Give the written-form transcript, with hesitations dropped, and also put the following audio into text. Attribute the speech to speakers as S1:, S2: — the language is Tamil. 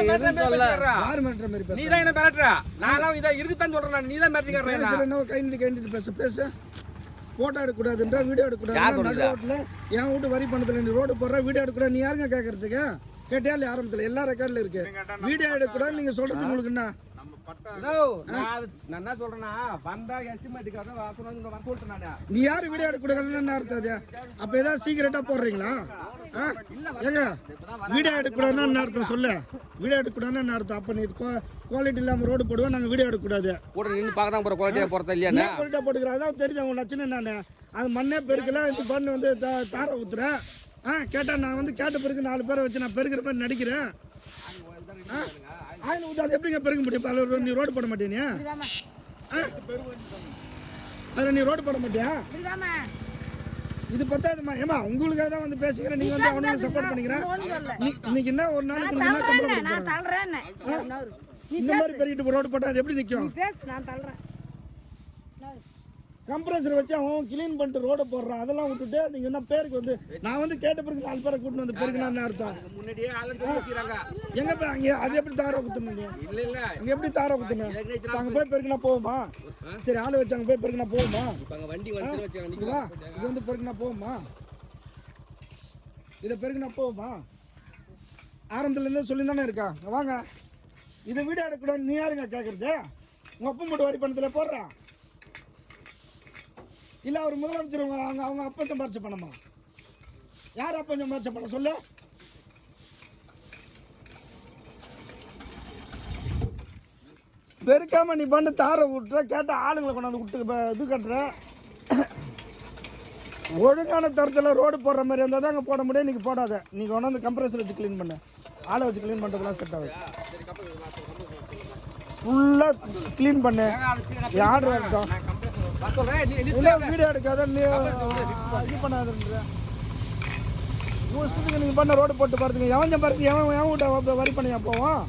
S1: நீ தான் என்ன மிரட்டுற? நான்லாம் இதை இருக்குதான் சொல்றேன். நீ தான் மிரட்டிக்கிறேன்.
S2: கை நீட்டி பேச போட்டோ எடுக்கக்கூடாதுன்ற வீடியோ எடுக்கக்கூடாது. ரோட்ல என் வீட்டு வரி பண்ணதில்லை, நீ ரோடு போடுற வீடியோ எடுக்கக்கூடாது. நீ யாருங்க கேட்கறதுக்கு? கேட்டியா இல்லையா? ஆரம்பத்தில் எல்லா ரெக்கார்டில் இருக்கு. வீடியோ எடுக்கக்கூடாது நீங்க சொல்றது உங்களுக்கு என்ன?
S1: என்ன சொல்றேன்னா வந்தா
S2: நீ யாரு வீடியோ எடுக்கக்கூடாதுன்னு அர்த்தம் அது? அப்ப ஏதாவது சீக்கிரட்டா போடுறீங்களா? ஏங்க வீடியோ எடுக்கக்கூடாதுன்னு என்ன அர்த்தம் சொல்லு? வீடியோ எடுக்கக்கூடாதுன்னு என்ன அர்த்தம்? அப்ப நீ குவாலிட்டி இல்லாம ரோடு போடுவோம், நாங்க வீடியோ எடுக்கக்கூடாது.
S1: கூட நின்று பார்க்க தான் போற குவாலிட்டியா போறதா இல்லையா?
S2: குவாலிட்டியா போட்டுக்கிறேன். அதான் தெரிஞ்சு அவங்க லட்சணம் என்னன்னு. அது மண்ணே பெருக்கல, இந்த பண்ணு வந்து தாரை ஊத்துறேன். கேட்டா நான் வந்து கேட்ட பிறகு 4 பேரை வச்சு நான் பெருக்கிற மாதிரி நடிக்கிறேன். ஆயிரம் ஊற்றாது எப்படிங்க பெருக்க முடியும்? நீ ரோடு போட மாட்டேனியா? அதில் நீ ரோடு போட மாட்டியா? இது பத்தாதுமா. ஏமா உங்களுக்காக தான் வந்து பேசிக்கிறேன். நீங்க வந்து அவனுக்கு சப்போர்ட் பண்ணிக்கிறேன். இன்னைக்கு என்ன ஒரு நாளைக்கு என்ன சம்பளம்? இந்த மாதிரி பெருக்கிட்டு ரோடு போட்டா அது எப்படி நிற்கும்? கம்ப்ரஸர் வச்சு அவன் கிளீன் பண்ணிட்டு ரோட போடுறான். அதெல்லாம் விட்டுட்டு நீங்க என்ன பேருக்கு வந்து நான் வந்து கேட்ட பிறகு 4 பேரை கூட்டிட்டு வந்து பெருக்குன்னு அர்த்தம். எங்க போய் அங்கே அது எப்படி தார குத்துனீங்க? அங்க எப்படி தார குத்துனேன்? அங்க போய் பெருக்குனா போகுமா? சரி ஆளு வச்சு அங்க போய் பெருக்குனா போகுமா? இது வந்து பெருக்குனா போகுமா? இதை பெருக்குனா போகுமா? ஆரம்பத்துல இருந்து சொல்லி தானே இருக்கா? வாங்க இதை வீடியோ எடுக்கக்கூடாது. நீ யாருங்க கேட்கறது? உங்க அப்பா மட்டும் வரி பணத்துல போடுறான் இல்ல? அவர் முதலமைச்சர் அவங்க அப்பா சம்பாரிச்ச பணமா? யார் அப்பா சம்பாரிச்ச பணம் சொல்லு? பெருக்காம நீ பண்ணு தாரை விட்டுற. கேட்ட ஆளுங்களை கொண்டாந்து விட்டு இது கட்டுற. ஒழுங்கான தரத்தில் ரோடு போடுற மாதிரி இருந்தால் தான் அங்கே போட முடியும். நீங்கள் போடாத. நீங்கள் கொண்டாந்து கம்ப்ரஸர் வச்சு க்ளீன் பண்ணு. ஆளை வச்சு க்ளீன் பண்ணுறதுலாம் செட் ஆகுது. ஃபுல்லாக க்ளீன் பண்ணு. யார் இருக்கோம் வீடியோ எடுக்காத. நீ இது பண்ணாதுன்ற நீங்கள் பண்ண ரோடு போட்டு பாருங்க. எவன் சம்பாதிச்சு எவன் வீட்டை வரி பண்ணியா போவோம்?